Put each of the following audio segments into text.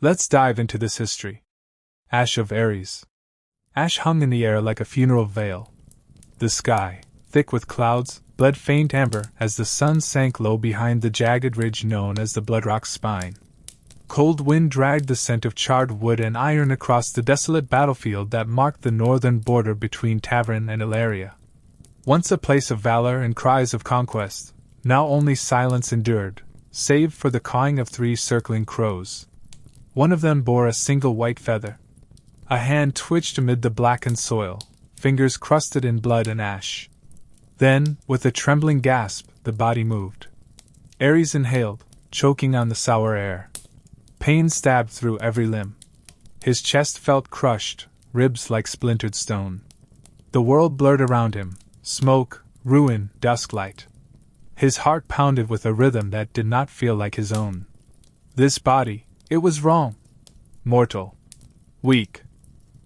Let's dive into this history. Ash of Ares. Ash hung in the air like a funeral veil. The sky, thick with clouds, bled faint amber as the sun sank low behind the jagged ridge known as the Bloodrock's spine. Cold wind dragged the scent of charred wood and iron across the desolate battlefield that marked the northern border between Tavern and Ilaria. Once a place of valor and cries of conquest, now only silence endured, save for the cawing of 3 circling crows. One of them bore a single white feather. A hand twitched amid the blackened soil, fingers crusted in blood and ash. Then, with a trembling gasp, the body moved. Ares inhaled, choking on the sour air. Pain stabbed through every limb. His chest felt crushed, ribs like splintered stone. The world blurred around him, smoke, ruin, dusklight. His heart pounded with a rhythm that did not feel like his own. This body, it was wrong. Mortal. Weak.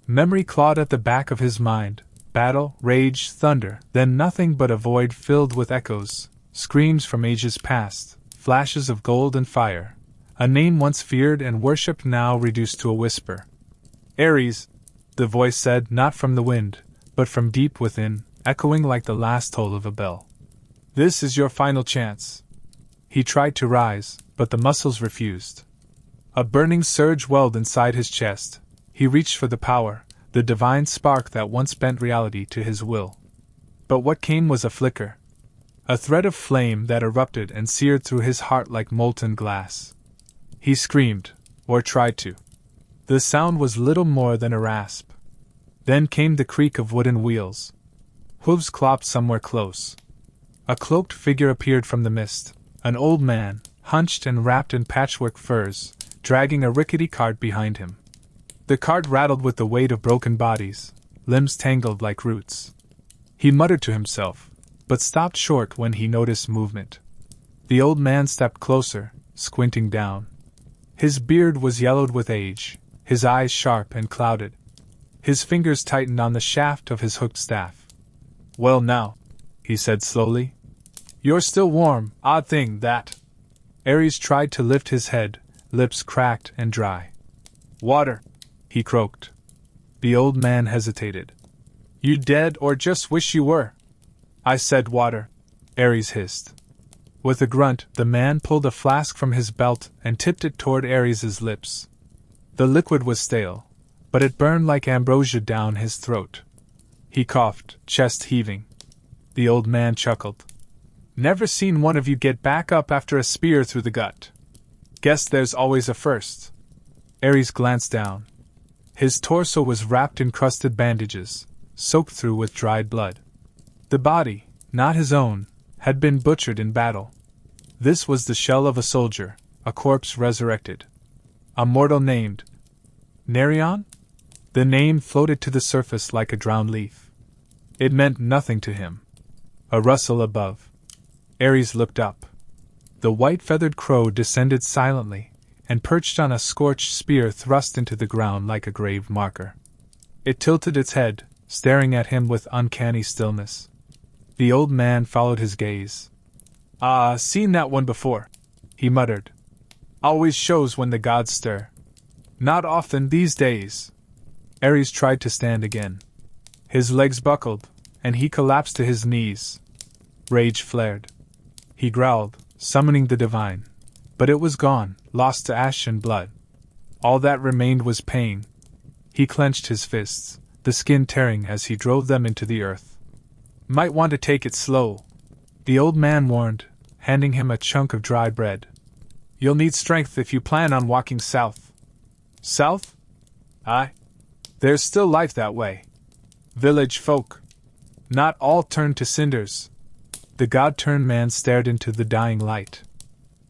Memory clawed at the back of his mind. Battle, rage, thunder, then nothing but a void filled with echoes, screams from ages past, flashes of gold and fire. A name once feared and worshipped now reduced to a whisper. Ares, the voice said, not from the wind, but from deep within, echoing like the last toll of a bell. This is your final chance. He tried to rise, but the muscles refused. A burning surge welled inside his chest. He reached for the power, the divine spark that once bent reality to his will. But what came was a flicker. A thread of flame that erupted and seared through his heart like molten glass. He screamed, or tried to. The sound was little more than a rasp. Then came the creak of wooden wheels. Hooves clopped somewhere close. A cloaked figure appeared from the mist, an old man, hunched and wrapped in patchwork furs, dragging a rickety cart behind him. The cart rattled with the weight of broken bodies, limbs tangled like roots. He muttered to himself, but stopped short when he noticed movement. The old man stepped closer, squinting down. His beard was yellowed with age, his eyes sharp and clouded. His fingers tightened on the shaft of his hooked staff. Well now, he said slowly. You're still warm, odd thing, that. Ares tried to lift his head, lips cracked and dry. Water, he croaked. The old man hesitated. You dead or just wish you were? I said water, Ares hissed. With a grunt, the man pulled a flask from his belt and tipped it toward Ares's lips. The liquid was stale, but it burned like ambrosia down his throat. He coughed, chest heaving. The old man chuckled. Never seen one of you get back up after a spear through the gut. Guess there's always a first. Ares glanced down. His torso was wrapped in crusted bandages, soaked through with dried blood. The body, not his own, had been butchered in battle. This was the shell of a soldier, a corpse resurrected. A mortal named Narration? The name floated to the surface like a drowned leaf. It meant nothing to him. A rustle above. Ares looked up. The white-feathered crow descended silently, and perched on a scorched spear thrust into the ground like a grave marker. It tilted its head, staring at him with uncanny stillness. The old man followed his gaze. Ah, seen that one before, he muttered. Always shows when the gods stir. Not often these days. Ares tried to stand again. His legs buckled, and he collapsed to his knees. Rage flared. He growled, summoning the divine. But it was gone, lost to ash and blood. All that remained was pain. He clenched his fists, the skin tearing as he drove them into the earth. Might want to take it slow, the old man warned, handing him a chunk of dry bread. You'll need strength if you plan on walking south. South? Aye. There's still life that way. Village folk. Not all turned to cinders. The god-turned man stared into the dying light.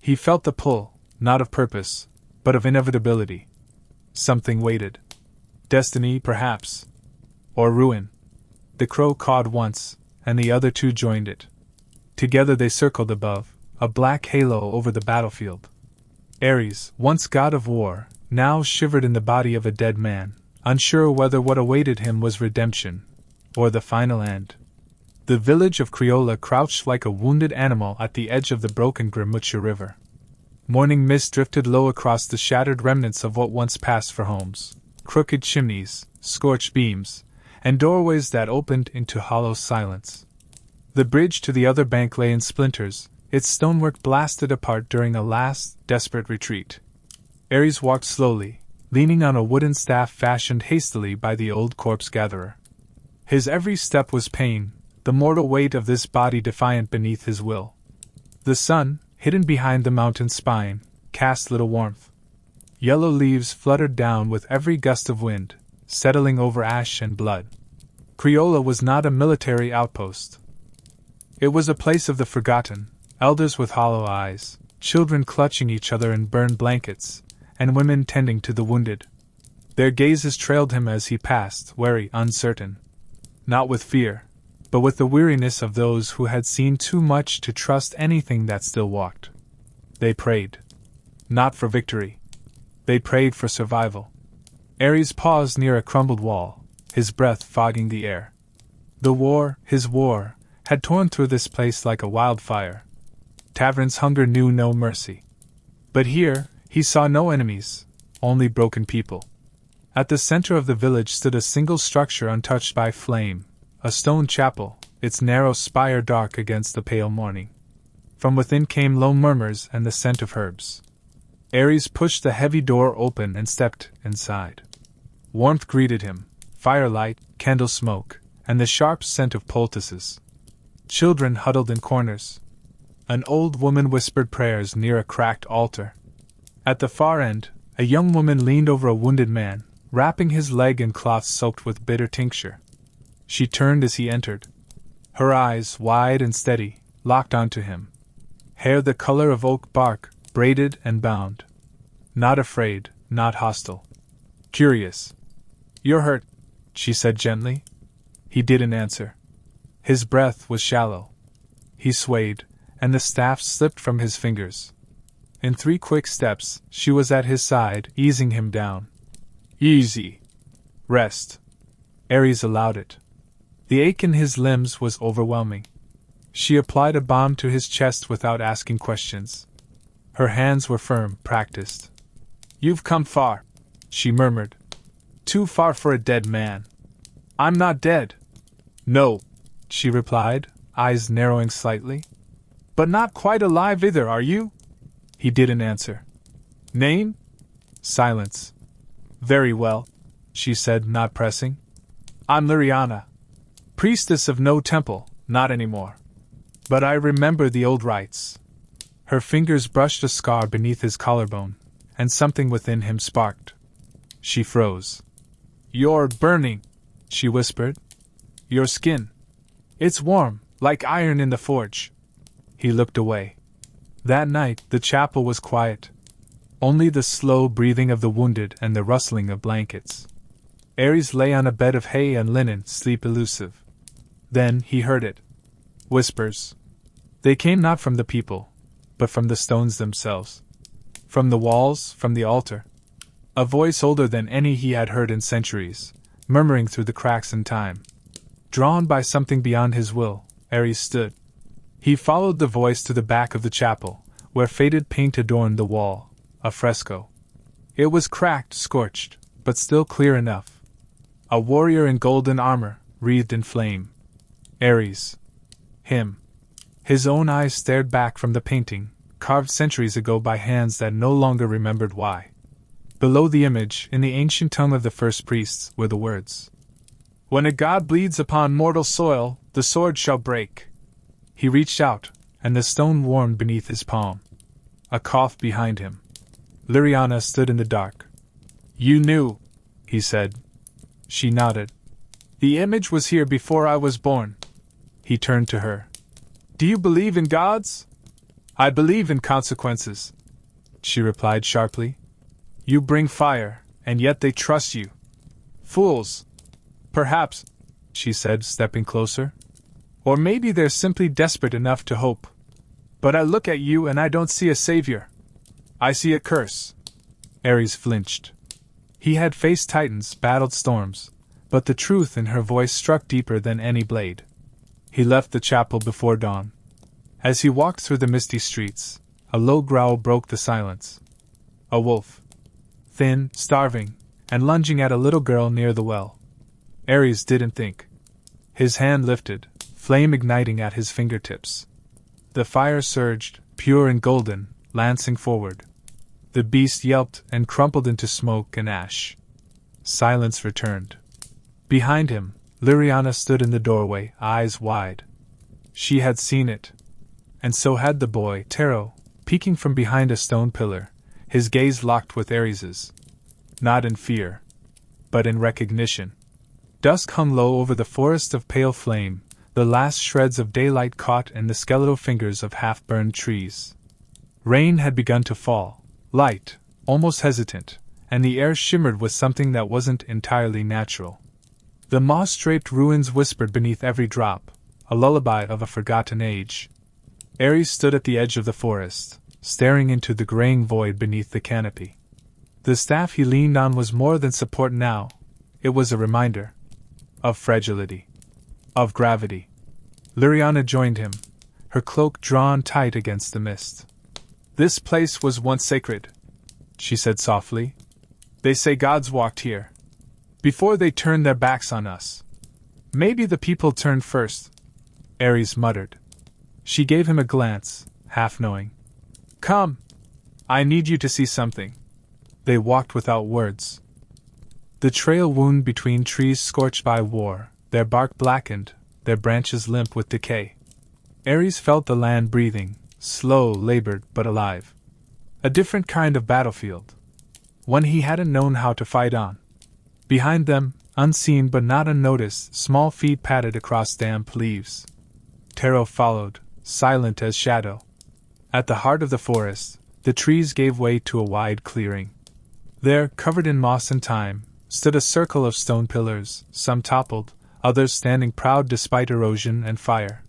He felt the pull, not of purpose, but of inevitability. Something waited. Destiny, perhaps. Or ruin. The crow cawed once, and the other two joined it. Together they circled above, a black halo over the battlefield. Ares, once god of war, now shivered in the body of a dead man, unsure whether what awaited him was redemption, or the final end. The village of Criolla crouched like a wounded animal at the edge of the broken Gramuccia River. Morning mist drifted low across the shattered remnants of what once passed for homes, crooked chimneys, scorched beams, and doorways that opened into hollow silence. The bridge to the other bank lay in splinters, its stonework blasted apart during a last, desperate retreat. Ares walked slowly, leaning on a wooden staff fashioned hastily by the old corpse-gatherer. His every step was pain, the mortal weight of this body defiant beneath his will. The sun, hidden behind the mountain spine, cast little warmth. Yellow leaves fluttered down with every gust of wind, settling over ash and blood. Criolla was not a military outpost. It was a place of the forgotten, elders with hollow eyes, children clutching each other in burned blankets, and women tending to the wounded. Their gazes trailed him as he passed, wary, uncertain. Not with fear, but with the weariness of those who had seen too much to trust anything that still walked. They prayed. Not for victory. They prayed for survival. Ares paused near a crumbled wall, his breath fogging the air. The war, his war, had torn through this place like a wildfire. Tavern's hunger knew no mercy. But here, he saw no enemies, only broken people. At the center of the village stood a single structure untouched by flame, a stone chapel, its narrow spire dark against the pale morning. From within came low murmurs and the scent of herbs. Ares pushed the heavy door open and stepped inside. Warmth greeted him, firelight, candle smoke, and the sharp scent of poultices. Children huddled in corners. An old woman whispered prayers near a cracked altar. At the far end, a young woman leaned over a wounded man, wrapping his leg in cloth soaked with bitter tincture. She turned as he entered. Her eyes, wide and steady, locked onto him. Hair the color of oak bark, braided and bound. Not afraid, not hostile. Curious. "You're hurt," she said gently. He didn't answer. His breath was shallow. He swayed, and the staff slipped from his fingers. In 3 quick steps, she was at his side, easing him down. "Easy. Rest." Ares allowed it. The ache in his limbs was overwhelming. She applied a balm to his chest without asking questions. Her hands were firm, practiced. "You've come far," she murmured. "Too far for a dead man." "I'm not dead." "No," she replied, eyes narrowing slightly. "But not quite alive either, are you?" He didn't answer. "Name?" Silence. "Very well," she said, not pressing. "I'm Liriana. Priestess of no temple, not anymore. But I remember the old rites." Her fingers brushed a scar beneath his collarbone, and something within him sparked. She froze. "You're burning," she whispered. "Your skin. It's warm, like iron in the forge." He looked away. That night, the chapel was quiet. Only the slow breathing of the wounded and the rustling of blankets. Ares lay on a bed of hay and linen, sleep elusive. Then he heard it. Whispers. They came not from the people, but from the stones themselves. From the walls, from the altar. A voice older than any he had heard in centuries, murmuring through the cracks in time. Drawn by something beyond his will, Ares stood. He followed the voice to the back of the chapel, where faded paint adorned the wall, a fresco. It was cracked, scorched, but still clear enough. A warrior in golden armor, wreathed in flame. Ares. Him. His own eyes stared back from the painting, carved centuries ago by hands that no longer remembered why. Below the image, in the ancient tongue of the first priests, were the words. "When a god bleeds upon mortal soil, the sword shall break." He reached out, and the stone warmed beneath his palm. A cough behind him. Liriana stood in the dark. "You knew," he said. She nodded. "The image was here before I was born." He turned to her. "Do you believe in gods?" "I believe in consequences," she replied sharply. "You bring fire, and yet they trust you. Fools." "Perhaps," she said, stepping closer. "Or maybe they're simply desperate enough to hope. But I look at you and I don't see a savior. I see a curse." Ares flinched. He had faced titans, battled storms, but the truth in her voice struck deeper than any blade. He left the chapel before dawn. As he walked through the misty streets, A low growl broke the silence. A wolf. Thin, starving, and lunging at a little girl near the well. Ares didn't think. His hand lifted, flame igniting at his fingertips. The fire surged, pure and golden, lancing forward. The beast yelped and crumpled into smoke and ash. Silence returned. Behind him, Liriana stood in the doorway, eyes wide. She had seen it. And so had the boy, Tero, peeking from behind a stone pillar, his gaze locked with Ares's. Not in fear, but in recognition. Dusk hung low over the forest of pale flame, the last shreds of daylight caught in the skeletal fingers of half-burned trees. Rain had begun to fall, light, almost hesitant, and the air shimmered with something that wasn't entirely natural. The moss-draped ruins whispered beneath every drop, a lullaby of a forgotten age. Ares stood at the edge of the forest, staring into the graying void beneath the canopy. The staff he leaned on was more than support now. It was a reminder. Of fragility. Of gravity. Liriana joined him, her cloak drawn tight against the mist. "This place was once sacred," she said softly. "They say gods walked here. Before they turned their backs on us. Maybe the people turned first," Ares muttered. She gave him a glance, half knowing. "Come. I need you to see something." They walked without words. The trail wound between trees scorched by war, their bark blackened, their branches limp with decay. Ares felt the land breathing, slow, labored, but alive. A different kind of battlefield. One he hadn't known how to fight on. Behind them, unseen but not unnoticed, small feet padded across damp leaves. Tero followed, silent as shadow. At the heart of the forest, the trees gave way to a wide clearing. There, covered in moss and thyme, stood a circle of stone pillars, some toppled, others standing proud despite erosion and fire.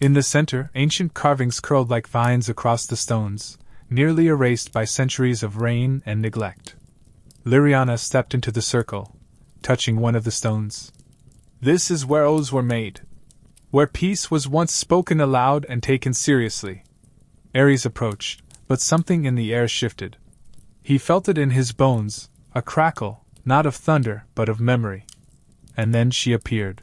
In the center, ancient carvings curled like vines across the stones, nearly erased by centuries of rain and neglect. Liriana stepped into the circle, touching one of the stones. "This is where oaths were made. Where peace was once spoken aloud and taken seriously." Ares approached, but something in the air shifted. He felt it in his bones, a crackle, not of thunder, but of memory. And then she appeared.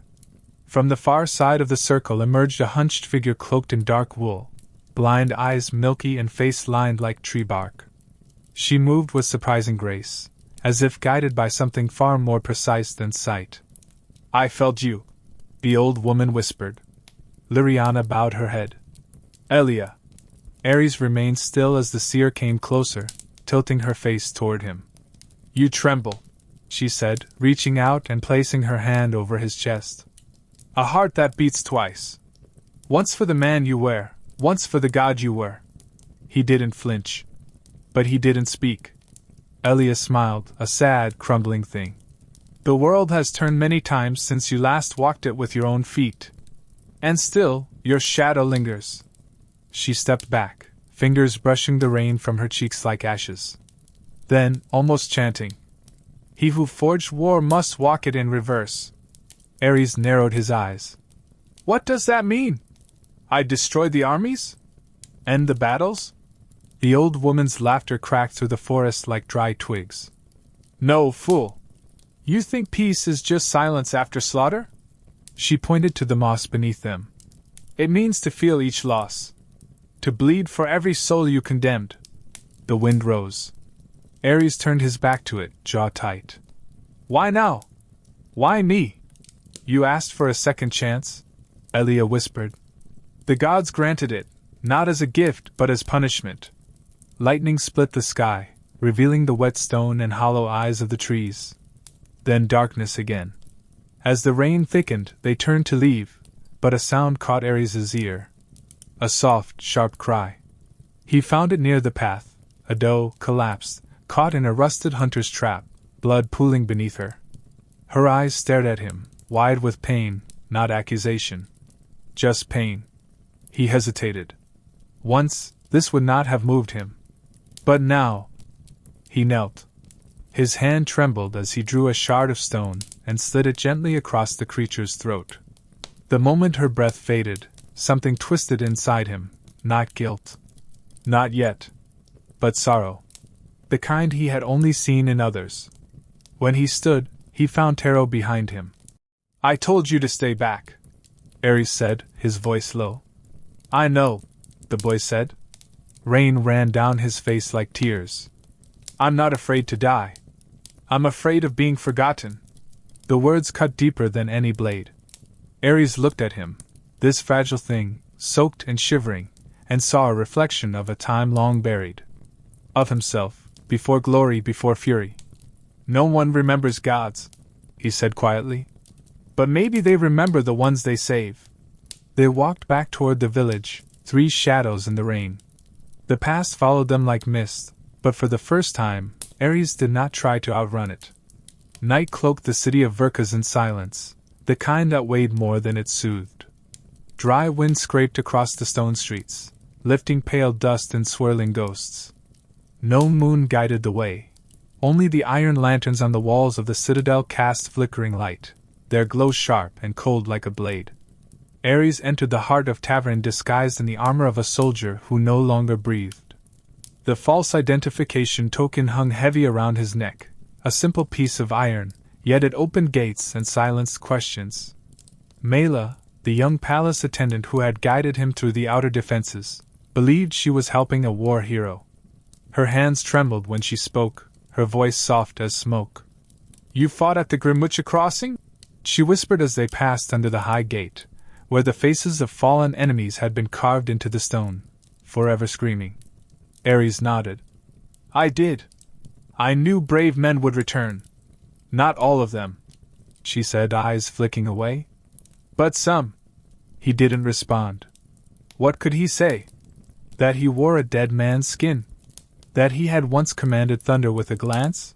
From the far side of the circle emerged a hunched figure cloaked in dark wool, blind eyes milky and face lined like tree bark. She moved with surprising grace, as if guided by something far more precise than sight. "I felt you," the old woman whispered. Liriana bowed her head. "Elia." Ares remained still as the seer came closer, tilting her face toward him. "You tremble," she said, reaching out and placing her hand over his chest. "A heart that beats twice. Once for the man you were, once for the god you were." He didn't flinch. But he didn't speak. Elia smiled, a sad, crumbling thing. "The world has turned many times since you last walked it with your own feet. And still, your shadow lingers." She stepped back, fingers brushing the rain from her cheeks like ashes. Then, almost chanting, "He who forged war must walk it in reverse." Ares narrowed his eyes. "What does that mean? I destroy the armies? End the battles?" The old woman's laughter cracked through the forest like dry twigs. "No, fool. You think peace is just silence after slaughter?" She pointed to the moss beneath them. "It means to feel each loss. To bleed for every soul you condemned." The wind rose. Ares turned his back to it, jaw tight. "Why now? Why me?" "You asked for a second chance," Elia whispered. "The gods granted it, not as a gift but as punishment." Lightning split the sky, revealing the wet stone and hollow eyes of the trees. Then darkness again. As the rain thickened, they turned to leave, but a sound caught Ares's ear. A soft, sharp cry. He found it near the path, a doe, collapsed, caught in a rusted hunter's trap, blood pooling beneath her. Her eyes stared at him, wide with pain, not accusation. Just pain. He hesitated. Once, this would not have moved him. But now... He knelt. His hand trembled as he drew a shard of stone and slid it gently across the creature's throat. The moment her breath faded, something twisted inside him, not guilt. Not yet. But sorrow. The kind he had only seen in others. When he stood, he found Taro behind him. I told you to stay back, Ares said, his voice low. I know, the boy said. Rain ran down his face like tears. I'm not afraid to die. I'm afraid of being forgotten. The words cut deeper than any blade. Ares looked at him, this fragile thing, soaked and shivering, and saw a reflection of a time long buried. Of himself, before glory, before fury. No one remembers gods, he said quietly. But maybe they remember the ones they save. They walked back toward the village, three shadows in the rain. The past followed them like mist, but for the first time, Ares did not try to outrun it. Night cloaked the city of Verkas in silence, the kind that weighed more than it soothed. Dry wind scraped across the stone streets, lifting pale dust and swirling ghosts. No moon guided the way. Only the iron lanterns on the walls of the citadel cast flickering light, their glow sharp and cold like a blade. Ares entered the heart of tavern disguised in the armor of a soldier who no longer breathed. The false identification token hung heavy around his neck, a simple piece of iron, yet it opened gates and silenced questions. Mela, the young palace attendant who had guided him through the outer defenses, believed she was helping a war hero. Her hands trembled when she spoke, her voice soft as smoke. You fought at the Grimmucha crossing? She whispered as they passed under the high gate, where the faces of fallen enemies had been carved into the stone, forever screaming. Ares nodded. I did. I knew brave men would return. Not all of them, she said, eyes flicking away. But some. He didn't respond. What could he say? That he wore a dead man's skin? That he had once commanded thunder with a glance?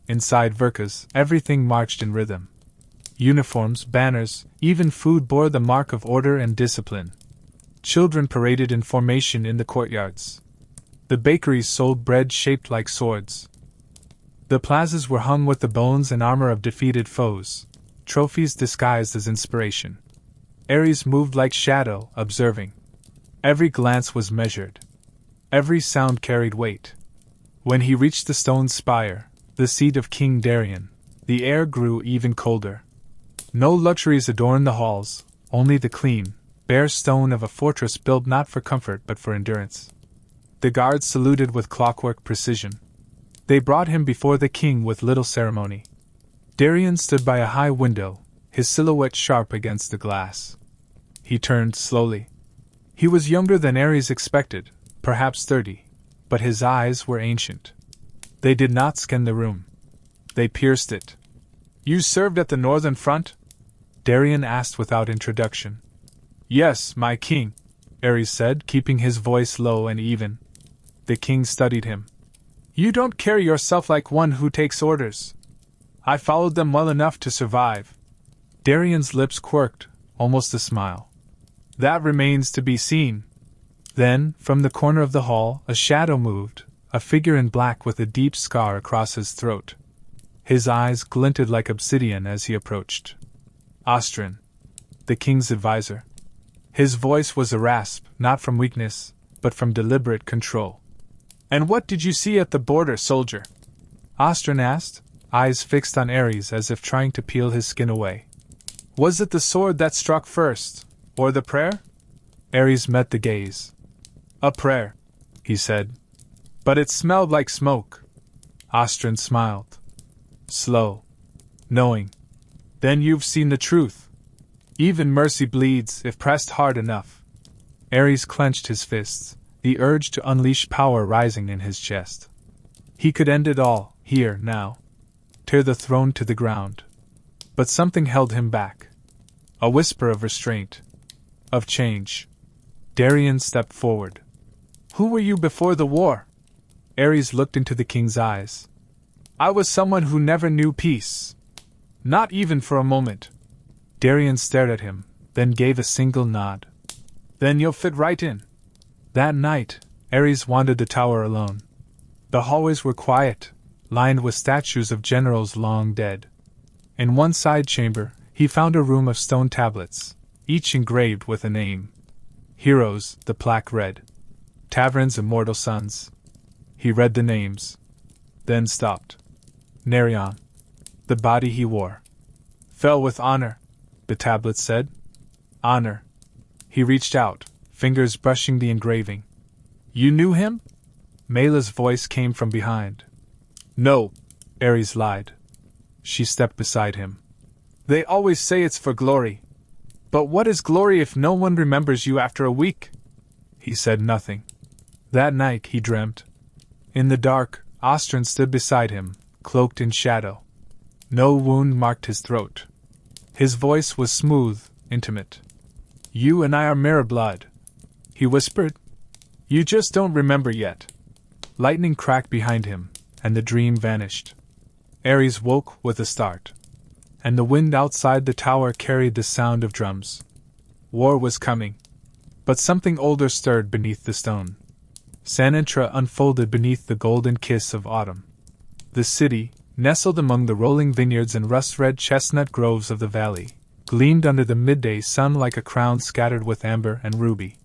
Inside Verkas, everything marched in rhythm. Uniforms, banners, even food bore the mark of order and discipline. Children paraded in formation in the courtyards. The bakeries sold bread shaped like swords. The plazas were hung with the bones and armor of defeated foes, trophies disguised as inspiration. Ares moved like shadow, observing. Every glance was measured. Every sound carried weight. When he reached the stone spire, the seat of King Darien, the air grew even colder. No luxuries adorned the halls, only the clean, bare stone of a fortress built not for comfort but for endurance. The guards saluted with clockwork precision. They brought him before the king with little ceremony. Darien stood by a high window, his silhouette sharp against the glass. He turned slowly. He was younger than Ares expected, perhaps 30, but his eyes were ancient. They did not scan the room. They pierced it. You served at the northern front? Darien asked without introduction. Yes, my king, Ares said, keeping his voice low and even. The king studied him. You don't carry yourself like one who takes orders. I followed them well enough to survive. Darien's lips quirked, almost a smile. That remains to be seen. Then, from the corner of the hall, a shadow moved, a figure in black with a deep scar across his throat. His eyes glinted like obsidian as he approached. Ostrin, the king's advisor. His voice was a rasp, not from weakness, but from deliberate control. And what did you see at the border, soldier? Ostrin asked, eyes fixed on Ares as if trying to peel his skin away. Was it the sword that struck first, or the prayer? Ares met the gaze. A prayer, he said. But it smelled like smoke. Ostrin smiled. Slow. Knowing. Then you've seen the truth. Even mercy bleeds if pressed hard enough. Ares clenched his fists, the urge to unleash power rising in his chest. He could end it all, here, now. Tear the throne to the ground. But something held him back. A whisper of restraint. Of change. Darien stepped forward. Who were you before the war? Ares looked into the king's eyes. I was someone who never knew peace. Not even for a moment. Darien stared at him, then gave a single nod. Then you'll fit right in. That night, Ares wandered the tower alone. The hallways were quiet, lined with statues of generals long dead. In one side chamber, he found a room of stone tablets, each engraved with a name. Heroes, the plaque read. Tavern's immortal sons. He read the names. Then stopped. Narration. The body he wore. Fell with honor, the tablet said. Honor. He reached out, fingers brushing the engraving. You knew him? Mela's voice came from behind. No, Ares lied. She stepped beside him. They always say it's for glory. But what is glory if no one remembers you after a week? He said nothing. That night he dreamt. In the dark, Ostrin stood beside him, cloaked in shadow. No wound marked his throat. His voice was smooth, intimate. You and I are mirror blood, he whispered. You just don't remember yet. Lightning cracked behind him, and the dream vanished. Ares woke with a start. And the wind outside the tower carried the sound of drums. War was coming. But something older stirred beneath the stone. Sanentra unfolded beneath the golden kiss of autumn. The city, nestled among the rolling vineyards and rust-red chestnut groves of the valley, gleamed under the midday sun like a crown scattered with amber and ruby.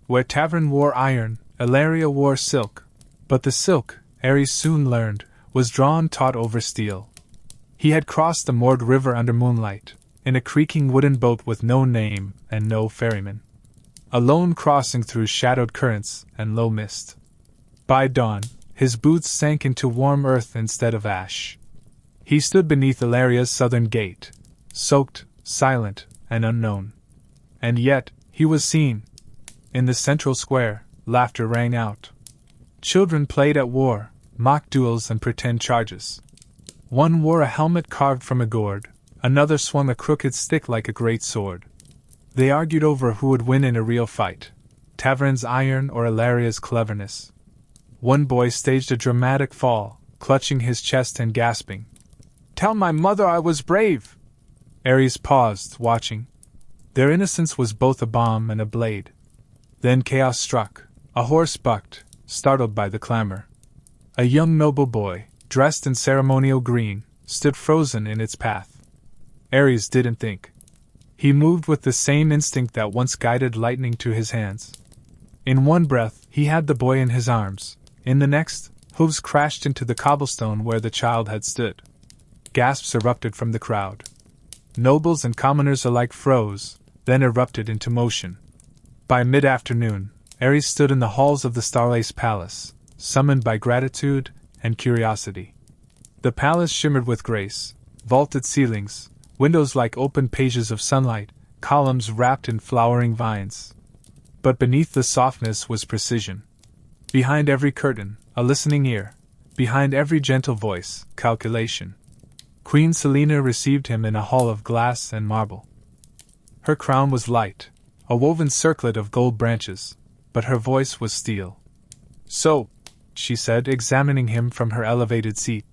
Where Tavern wore iron, Ilaria wore silk, but the silk, Ares soon learned, was drawn taut over steel. He had crossed the moored river under moonlight, in a creaking wooden boat with no name and no ferryman. Alone crossing through shadowed currents and low mist. By dawn, his boots sank into warm earth instead of ash. He stood beneath Ilaria's southern gate, soaked, silent, and unknown. And yet, he was seen. In the central square, laughter rang out. Children played at war, mock duels and pretend charges. One wore a helmet carved from a gourd, another swung a crooked stick like a great sword. They argued over who would win in a real fight, Tavern's iron or Ilaria's cleverness. One boy staged a dramatic fall, clutching his chest and gasping. Tell my mother I was brave! Ares paused, watching. Their innocence was both a bomb and a blade. Then chaos struck. A horse bucked, startled by the clamor. A young noble boy, dressed in ceremonial green, stood frozen in its path. Ares didn't think. He moved with the same instinct that once guided lightning to his hands. In one breath, he had the boy in his arms. In the next, hooves crashed into the cobblestone where the child had stood. Gasps erupted from the crowd. Nobles and commoners alike froze, then erupted into motion. By mid-afternoon, Ares stood in the halls of the Starlace Palace, summoned by gratitude and curiosity. The palace shimmered with grace, vaulted ceilings, windows like open pages of sunlight, columns wrapped in flowering vines. But beneath the softness was precision. Behind every curtain, a listening ear. Behind every gentle voice, calculation. Queen Selena received him in a hall of glass and marble. Her crown was light, a woven circlet of gold branches, but her voice was steel. So, she said, examining him from her elevated seat,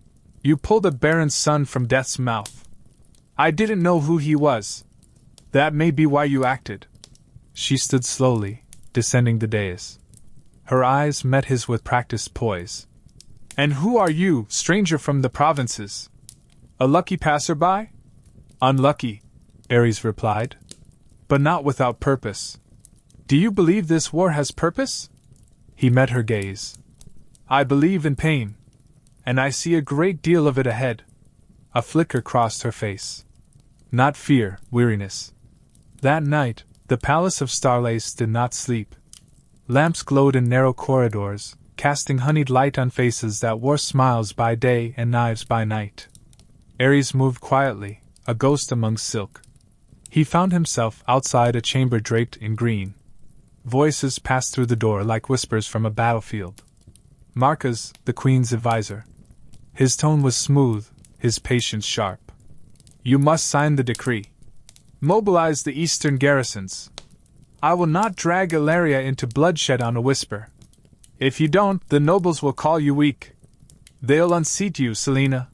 you pulled a baron's son from death's mouth. I didn't know who he was. That may be why you acted. She stood slowly, descending the dais. Her eyes met his with practiced poise. And who are you, stranger from the provinces? A lucky passerby? Unlucky, Ares replied. But not without purpose. Do you believe this war has purpose? He met her gaze. I believe in pain. And I see a great deal of it ahead. A flicker crossed her face. Not fear, weariness. That night, the palace of Starlace did not sleep. Lamps glowed in narrow corridors, casting honeyed light on faces that wore smiles by day and knives by night. Ares moved quietly, a ghost among silk. He found himself outside a chamber draped in green. Voices passed through the door like whispers from a battlefield. Marcus, the queen's advisor. His tone was smooth, his patience sharp. You must sign the decree. Mobilize the eastern garrisons. I will not drag Ilaria into bloodshed on a whisper. If you don't, the nobles will call you weak. They'll unseat you, Selena,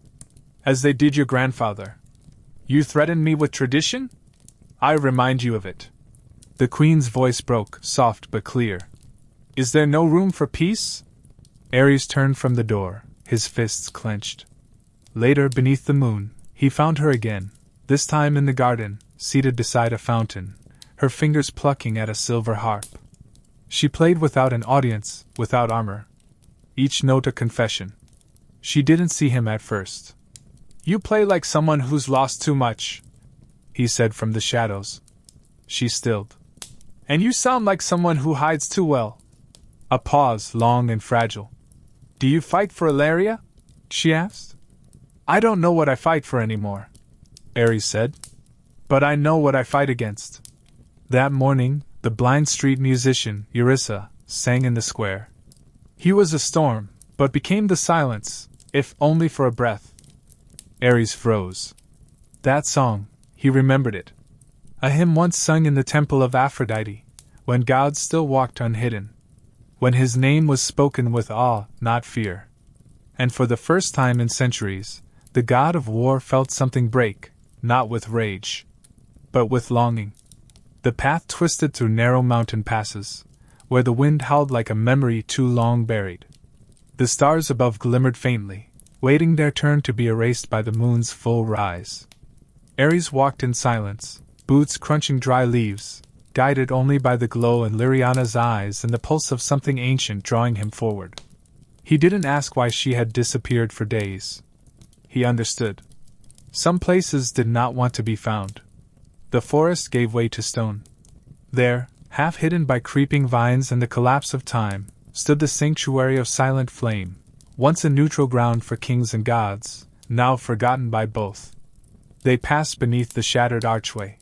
as they did your grandfather. You threaten me with tradition? I remind you of it. The queen's voice broke, soft but clear. Is there no room for peace? Ares turned from the door, his fists clenched. Later, beneath the moon, he found her again, this time in the garden, seated beside a fountain, her fingers plucking at a silver harp. She played without an audience, without armor. Each note a confession. She didn't see him at first. "You play like someone who's lost too much," he said from the shadows. She stilled. "And you sound like someone who hides too well." A pause, long and fragile. "Do you fight for Ilaria?" she asked. "I don't know what I fight for anymore," Ares said. "But I know what I fight against." That morning, the blind street musician, Eurissa, sang in the square. He was a storm, but became the silence, if only for a breath. Ares froze. That song, he remembered it. A hymn once sung in the temple of Aphrodite, when gods still walked unhidden. When his name was spoken with awe, not fear. And for the first time in centuries, the god of war felt something break, not with rage, but with longing. The path twisted through narrow mountain passes, where the wind howled like a memory too long buried. The stars above glimmered faintly, waiting their turn to be erased by the moon's full rise. Ares walked in silence, boots crunching dry leaves, guided only by the glow in Liriana's eyes and the pulse of something ancient drawing him forward. He didn't ask why she had disappeared for days. He understood. Some places did not want to be found. The forest gave way to stone. There, half hidden by creeping vines and the collapse of time, stood the sanctuary of silent flame, once a neutral ground for kings and gods, now forgotten by both. They passed beneath the shattered archway.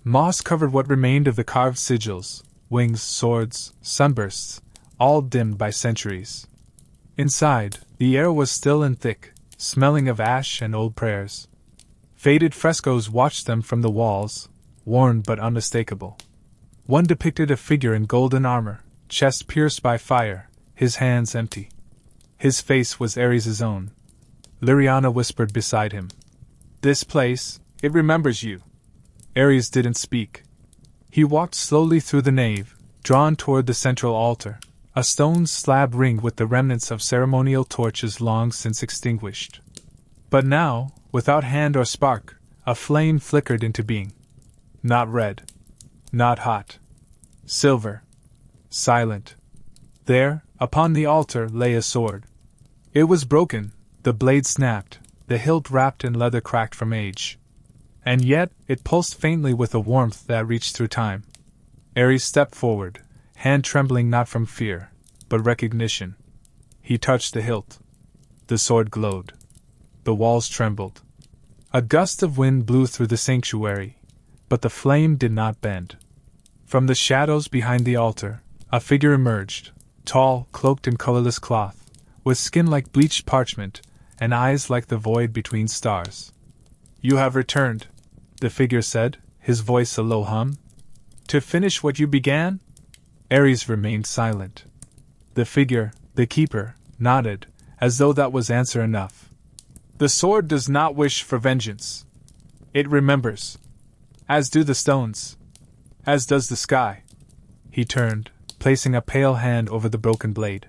Moss covered what remained of the carved sigils, wings, swords, sunbursts, all dimmed by centuries. Inside, the air was still and thick, smelling of ash and old prayers. Faded frescoes watched them from the walls, worn but unmistakable. One depicted a figure in golden armor, chest pierced by fire, his hands empty. His face was Ares' own. Liriana whispered beside him. "This place, it remembers you." Ares didn't speak. He walked slowly through the nave, drawn toward the central altar, a stone slab ringed with the remnants of ceremonial torches long since extinguished. But now, without hand or spark, a flame flickered into being. Not red. Not hot. Silver. Silent. There, upon the altar, lay a sword. It was broken, the blade snapped, the hilt wrapped in leather cracked from age. And yet, it pulsed faintly with a warmth that reached through time. Ares stepped forward, hand trembling not from fear, but recognition. He touched the hilt. The sword glowed. The walls trembled. A gust of wind blew through the sanctuary, but the flame did not bend. From the shadows behind the altar, a figure emerged, tall, cloaked in colorless cloth, with skin like bleached parchment, and eyes like the void between stars. "You have returned," the figure said, his voice a low hum. "To finish what you began?" Ares remained silent. The figure, the keeper, nodded, as though that was answer enough. "The sword does not wish for vengeance. It remembers. As do the stones. As does the sky." He turned, placing a pale hand over the broken blade.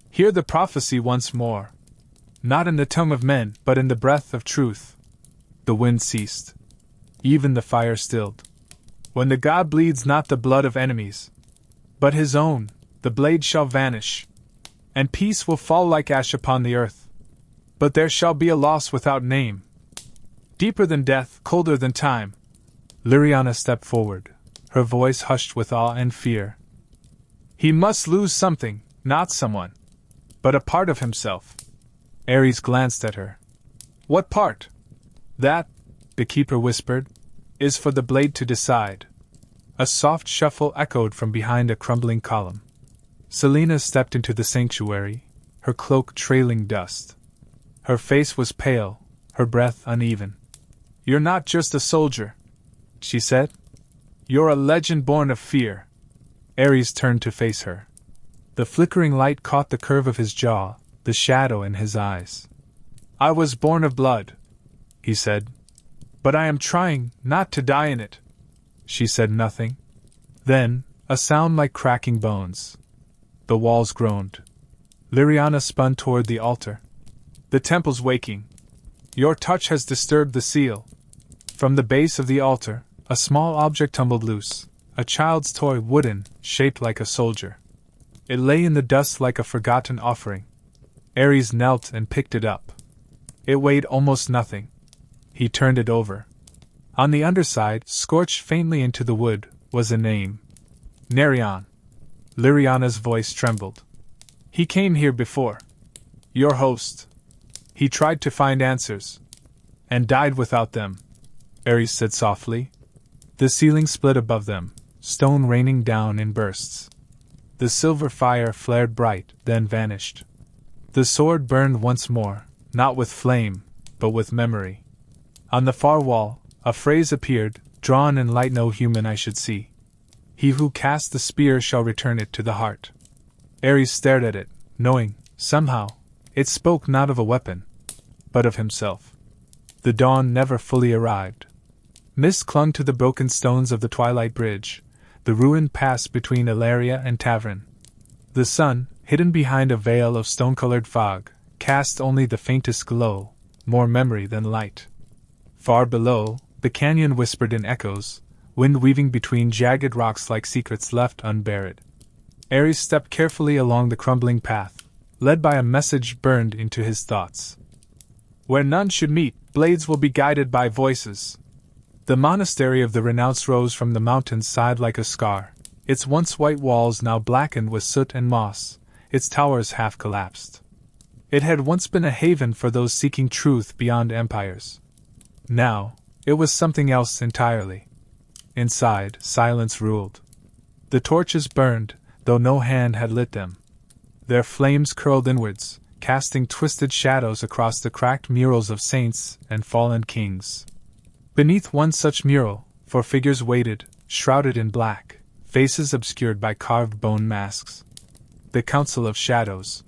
"Hear the prophecy once more. Not in the tongue of men, but in the breath of truth." The wind ceased. Even the fire stilled. "When the god bleeds not the blood of enemies, but his own, the blade shall vanish, and peace will fall like ash upon the earth. But there shall be a loss without name. Deeper than death, colder than time." Liriana stepped forward, her voice hushed with awe and fear. "He must lose something, not someone, but a part of himself." Ares glanced at her. "What part?" "That," the keeper whispered, "is for the blade to decide." A soft shuffle echoed from behind a crumbling column. Selena stepped into the sanctuary, her cloak trailing dust. Her face was pale, her breath uneven. "You're not just a soldier," she said. "You're a legend born of fear." Ares turned to face her. The flickering light caught the curve of his jaw, the shadow in his eyes. "I was born of blood," he said. "But I am trying not to die in it." She said nothing. Then, a sound like cracking bones. The walls groaned. Liriana spun toward the altar. "The temple's waking. Your touch has disturbed the seal." From the base of the altar, a small object tumbled loose, a child's toy, wooden, shaped like a soldier. It lay in the dust like a forgotten offering. Ares knelt and picked it up. It weighed almost nothing. He turned it over. On the underside, scorched faintly into the wood, was a name. Nerion. Lyriana's voice trembled. He came here before. Your host. He tried to find answers. And died without them, Ares said softly. The ceiling split above them, stone raining down in bursts. The silver fire flared bright, then vanished. The sword burned once more, not with flame, but with memory. On the far wall, a phrase appeared, drawn in light no human eye should see. He who casts the spear shall return it to the heart. Ares stared at it, knowing, somehow, it spoke not of a weapon, but of himself. The dawn never fully arrived. Mist clung to the broken stones of the twilight bridge, the ruined pass between Ilaria and Tavern. The sun, hidden behind a veil of stone-colored fog, cast only the faintest glow, more memory than light. Far below, the canyon whispered in echoes, wind weaving between jagged rocks like secrets left unburied. Ares stepped carefully along the crumbling path, led by a message burned into his thoughts. Where none should meet, blades will be guided by voices. The monastery of the renounced rose from the mountain's side like a scar, its once white walls now blackened with soot and moss, its towers half collapsed. It had once been a haven for those seeking truth beyond empires. Now, it was something else entirely. Inside, silence ruled. The torches burned, though no hand had lit them. Their flames curled inwards, casting twisted shadows across the cracked murals of saints and fallen kings. Beneath one such mural, four figures waited, shrouded in black, faces obscured by carved bone masks. The Council of Shadows.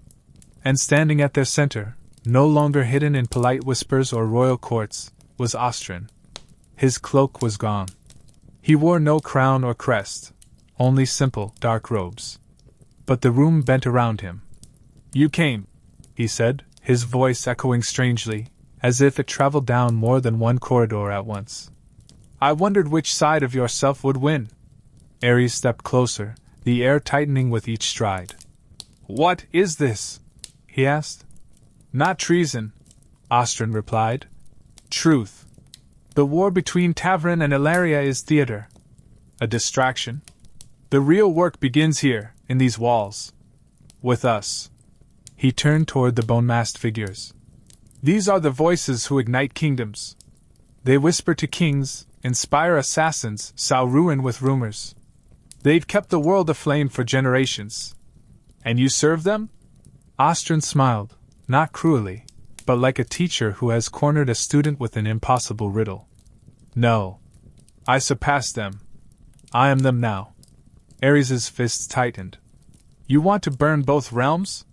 And standing at their center, no longer hidden in polite whispers or royal courts, was Ostrin. His cloak was gone. He wore no crown or crest, only simple, dark robes. But the room bent around him. You came, he said, his voice echoing strangely, as if it traveled down more than one corridor at once. I wondered which side of yourself would win. Ares stepped closer, the air tightening with each stride. What is this? He asked. Not treason, Ostrin replied. Truth. The war between Tavern and Ilaria is theater. A distraction. The real work begins here, in these walls. With us. He turned toward the bone-masked figures. These are the voices who ignite kingdoms. They whisper to kings, inspire assassins, sow ruin with rumors. They've kept the world aflame for generations. And you serve them? Ostrin smiled, not cruelly, but like a teacher who has cornered a student with an impossible riddle. No. I surpassed them. I am them now. Ares's fists tightened. You want to burn both realms?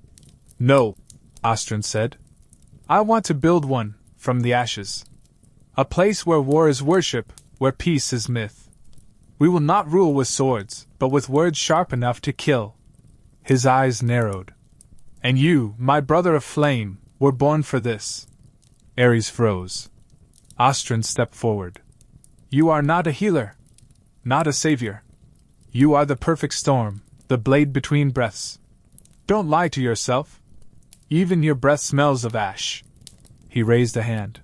No, Ostrin said. I want to build one, from the ashes. A place where war is worship, where peace is myth. We will not rule with swords, but with words sharp enough to kill. His eyes narrowed. And you, my brother of flame, were born for this. Ares froze. Ostrin stepped forward. You are not a healer. Not a savior. You are the perfect storm, the blade between breaths. Don't lie to yourself. Even your breath smells of ash. He raised a hand.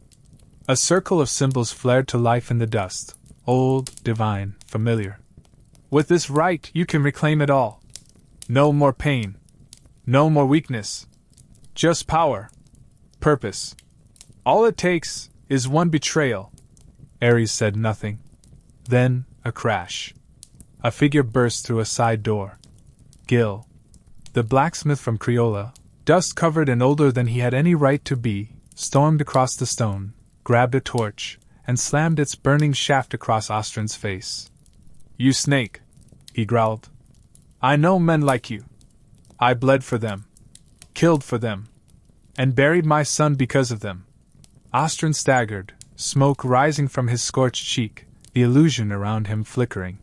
A circle of symbols flared to life in the dust, old, divine, familiar. With this right, you can reclaim it all. No more pain. No more weakness. Just power. Purpose. All it takes is one betrayal. Ares said nothing. Then, a crash. A figure burst through a side door. Gil. The blacksmith from Criolla, dust-covered and older than he had any right to be, stormed across the stone, grabbed a torch, and slammed its burning shaft across Ostrin's face. You snake, he growled. I know men like you. I bled for them, killed for them, and buried my son because of them. Ostrin staggered, smoke rising from his scorched cheek, the illusion around him flickering.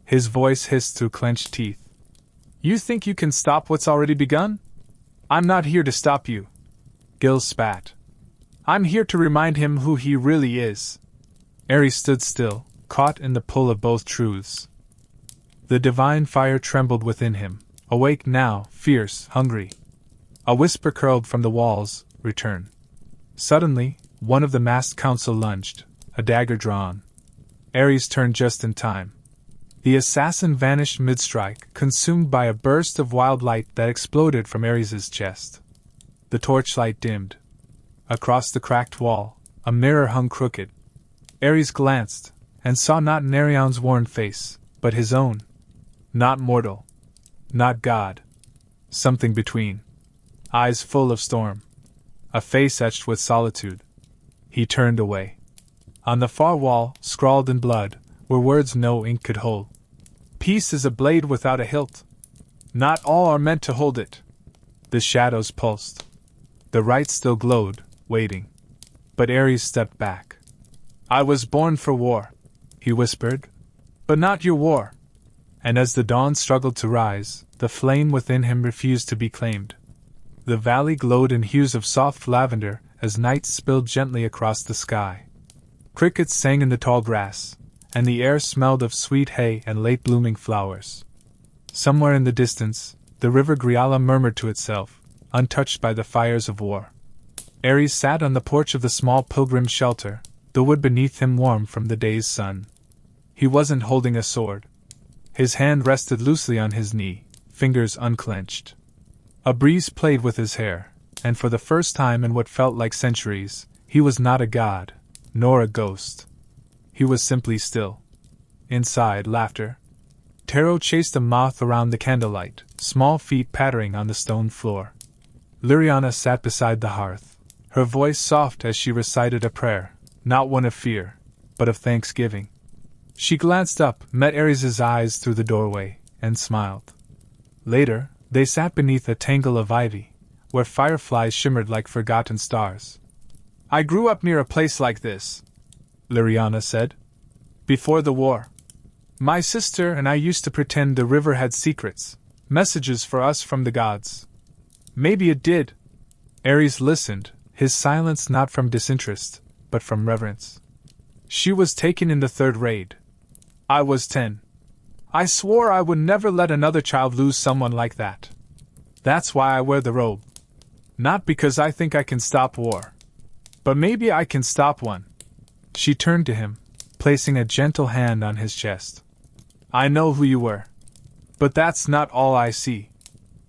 His voice hissed through clenched teeth. You think you can stop what's already begun? I'm not here to stop you. Gil spat. I'm here to remind him who he really is. Ares stood still, caught in the pull of both truths. The divine fire trembled within him, awake now, fierce, hungry. A whisper curled from the walls, "Return." Suddenly, one of the masked council lunged, a dagger drawn. Ares turned just in time. The assassin vanished mid-strike, consumed by a burst of wild light that exploded from Ares's chest. The torchlight dimmed. Across the cracked wall, a mirror hung crooked. Ares glanced, and saw not Narion's worn face, but his own. Not mortal. Not god. Something between. Eyes full of storm. A face etched with solitude. He turned away. On the far wall, scrawled in blood, were words no ink could hold. "Peace is a blade without a hilt. Not all are meant to hold it." The shadows pulsed. The right still glowed, waiting. But Ares stepped back. "I was born for war," he whispered. "But not your war." And as the dawn struggled to rise, the flame within him refused to be claimed. The valley glowed in hues of soft lavender as night spilled gently across the sky. Crickets sang in the tall grass, and the air smelled of sweet hay and late-blooming flowers. Somewhere in the distance, the river Griala murmured to itself, untouched by the fires of war. Ares sat on the porch of the small pilgrim shelter, the wood beneath him warm from the day's sun. He wasn't holding a sword. His hand rested loosely on his knee, fingers unclenched. A breeze played with his hair, and for the first time in what felt like centuries, he was not a god, nor a ghost. He was simply still. Inside, laughter. Tero chased a moth around the candlelight, small feet pattering on the stone floor. Liriana sat beside the hearth, her voice soft as she recited a prayer, not one of fear, but of thanksgiving. She glanced up, met Ares's eyes through the doorway, and smiled. Later, they sat beneath a tangle of ivy, where fireflies shimmered like forgotten stars. "I grew up near a place like this," Liriana said. "Before the war. My sister and I used to pretend the river had secrets, messages for us from the gods. Maybe it did." Ares listened, his silence not from disinterest, but from reverence. "She was taken in the third raid. I was 10. I swore I would never let another child lose someone like that. That's why I wear the robe. Not because I think I can stop war. But maybe I can stop one." She turned to him, placing a gentle hand on his chest. "I know who you were. But that's not all I see."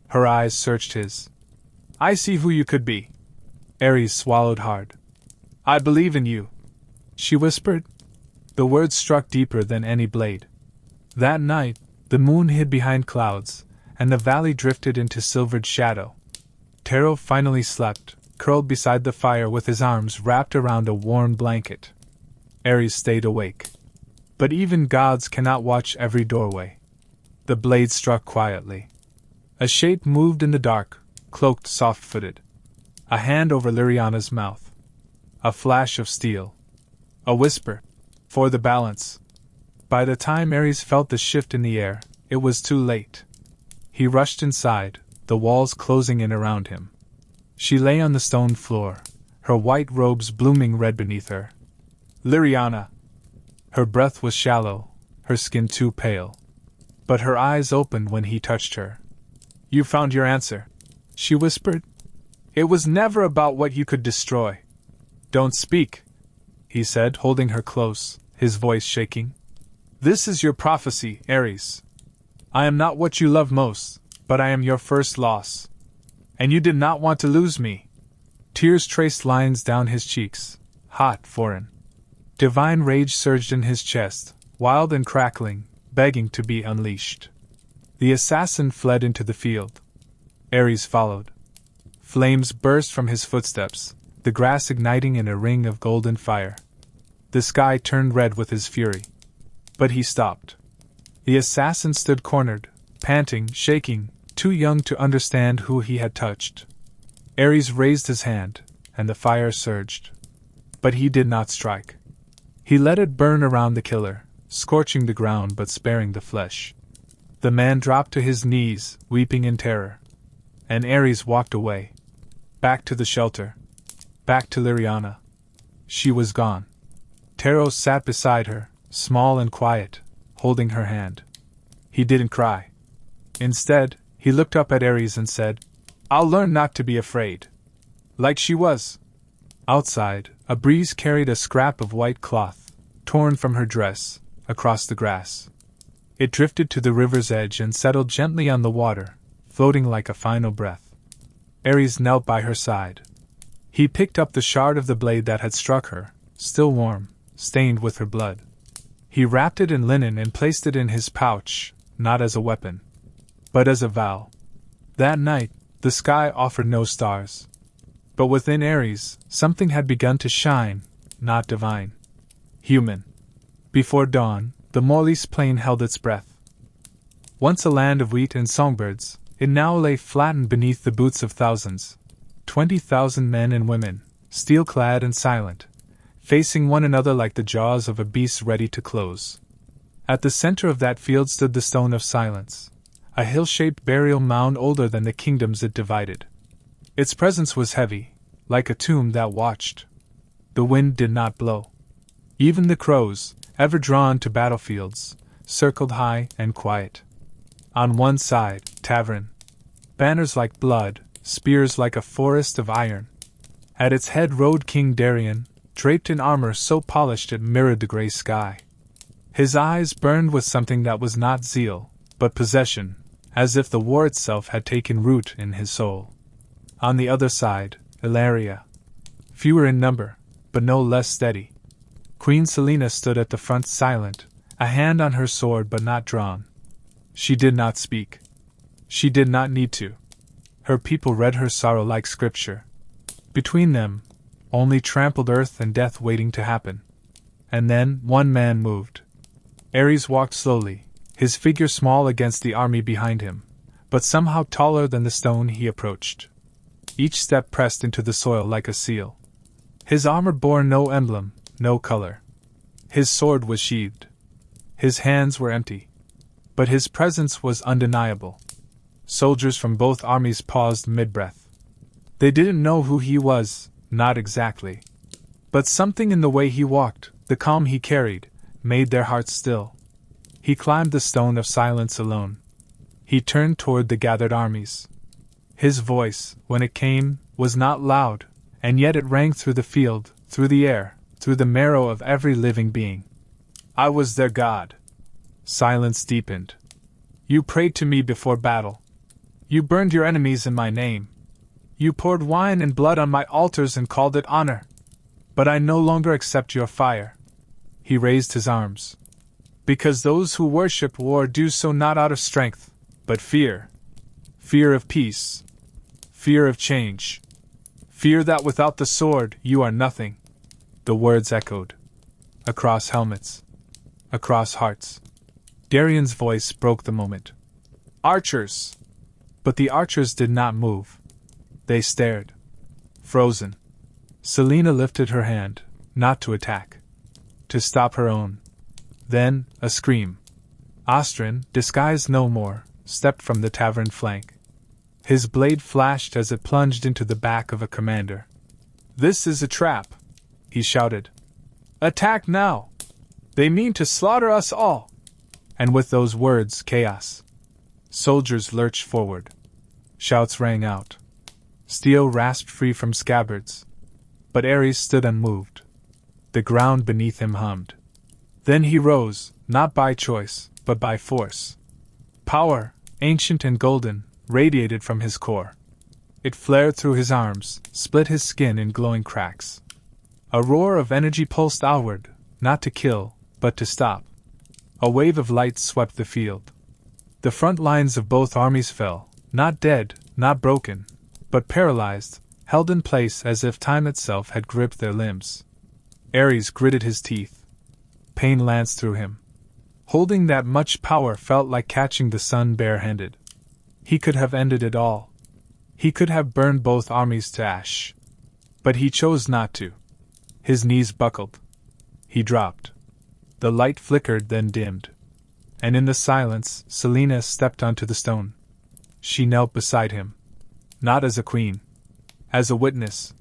Her eyes searched his. "I see who you could be." Ares swallowed hard. "I believe in you," she whispered. The words struck deeper than any blade. That night, the moon hid behind clouds, and the valley drifted into silvered shadow. Tero finally slept, curled beside the fire with his arms wrapped around a warm blanket. Ares stayed awake. But even gods cannot watch every doorway. The blade struck quietly. A shape moved in the dark, cloaked, soft-footed. A hand over Liriana's mouth. A flash of steel. A whisper. "For the balance." By the time Ares felt the shift in the air, it was too late. He rushed inside, the walls closing in around him. She lay on the stone floor, her white robes blooming red beneath her. "Liriana!" Her breath was shallow, her skin too pale. But her eyes opened when he touched her. "You found your answer," she whispered. "It was never about what you could destroy." "Don't speak," he said, holding her close, his voice shaking. "This is your prophecy, Ares. I am not what you love most, but I am your first loss. And you did not want to lose me." Tears traced lines down his cheeks, hot, foreign. Divine rage surged in his chest, wild and crackling, begging to be unleashed. The assassin fled into the field. Ares followed. Flames burst from his footsteps, the grass igniting in a ring of golden fire. The sky turned red with his fury. But he stopped. The assassin stood cornered, panting, shaking, too young to understand who he had touched. Ares raised his hand, and the fire surged. But he did not strike. He let it burn around the killer, scorching the ground but sparing the flesh. The man dropped to his knees, weeping in terror. And Ares walked away. Back to the shelter. Back to Liriana. She was gone. Tero sat beside her, small and quiet, holding her hand. He didn't cry. Instead, he looked up at Ares and said, "I'll learn not to be afraid." Like she was. Outside, a breeze carried a scrap of white cloth, torn from her dress, across the grass. It drifted to the river's edge and settled gently on the water, floating like a final breath. Ares knelt by her side. He picked up the shard of the blade that had struck her, still warm, stained with her blood. He wrapped it in linen and placed it in his pouch, not as a weapon, but as a vow. That night, the sky offered no stars. But within Ares, something had begun to shine, not divine. Human. Before dawn, the Morley's plain held its breath. Once a land of wheat and songbirds, it now lay flattened beneath the boots of thousands. 20,000 men and women, steel-clad and silent, facing one another like the jaws of a beast ready to close. At the center of that field stood the Stone of Silence, a hill-shaped burial mound older than the kingdoms it divided. Its presence was heavy, like a tomb that watched. The wind did not blow. Even the crows, ever drawn to battlefields, circled high and quiet. On one side, tavern. Banners like blood, spears like a forest of iron. At its head rode King Darien, draped in armor so polished it mirrored the gray sky. His eyes burned with something that was not zeal, but possession, as if the war itself had taken root in his soul. On the other side, Ilaria. Fewer in number, but no less steady. Queen Selena stood at the front silent, a hand on her sword but not drawn. She did not speak. She did not need to. Her people read her sorrow like scripture. Between them, only trampled earth and death waiting to happen. And then one man moved. Ares walked slowly, his figure small against the army behind him, but somehow taller than the stone he approached. Each step pressed into the soil like a seal. His armor bore no emblem, no color. His sword was sheathed. His hands were empty. But his presence was undeniable. Soldiers from both armies paused mid-breath. They didn't know who he was, not exactly. But something in the way he walked, the calm he carried, made their hearts still. He climbed the Stone of Silence alone. He turned toward the gathered armies. His voice, when it came, was not loud, and yet it rang through the field, through the air, through the marrow of every living being. I was their god. Silence deepened. You prayed to me before battle. You burned your enemies in my name. You poured wine and blood on my altars and called it honor. But I no longer accept your fire. He raised his arms. Because those who worship war do so not out of strength, but fear. Fear of peace. Fear of change. Fear that without the sword you are nothing. The words echoed. Across helmets. Across hearts. Darien's voice broke the moment. Archers! But the archers did not move. They stared. Frozen. Selena lifted her hand, not to attack. To stop her own. Then, a scream. Ostrin, disguised no more, stepped from the tavern flank. His blade flashed as it plunged into the back of a commander. This is a trap, he shouted. Attack now! They mean to slaughter us all! And with those words, chaos. Soldiers lurched forward. Shouts rang out. Steel rasped free from scabbards. But Ares stood unmoved. The ground beneath him hummed. Then he rose, not by choice, but by force. Power, ancient and golden, radiated from his core. It flared through his arms, split his skin in glowing cracks. A roar of energy pulsed outward, not to kill, but to stop. A wave of light swept the field. The front lines of both armies fell, not dead, not broken, but paralyzed, held in place as if time itself had gripped their limbs. Ares gritted his teeth. Pain lanced through him. Holding that much power felt like catching the sun bare-handed. He could have ended it all. He could have burned both armies to ash. But he chose not to. His knees buckled. He dropped. The light flickered, then dimmed. And in the silence, Selena stepped onto the stone. She knelt beside him. Not as a queen. As a witness.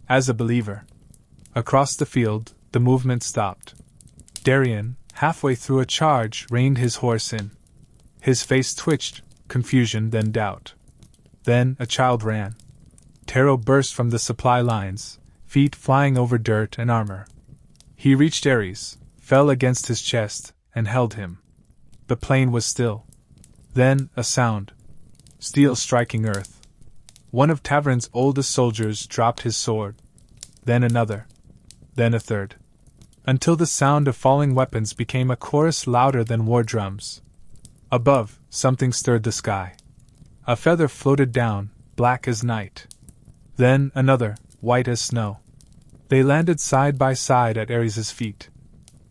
As a believer. Across the field, the movement stopped. Darien, halfway through a charge, reined his horse in. His face twitched, confusion then doubt. Then a child ran. Taro burst from the supply lines, feet flying over dirt and armor. He reached Ares, fell against his chest, and held him. The plain was still. Then, a sound. Steel striking earth. One of Tavern's oldest soldiers dropped his sword. Then another. Then a third. Until the sound of falling weapons became a chorus louder than war drums. Above, something stirred the sky. A feather floated down, black as night. Then another, white as snow. They landed side by side at Ares' feet.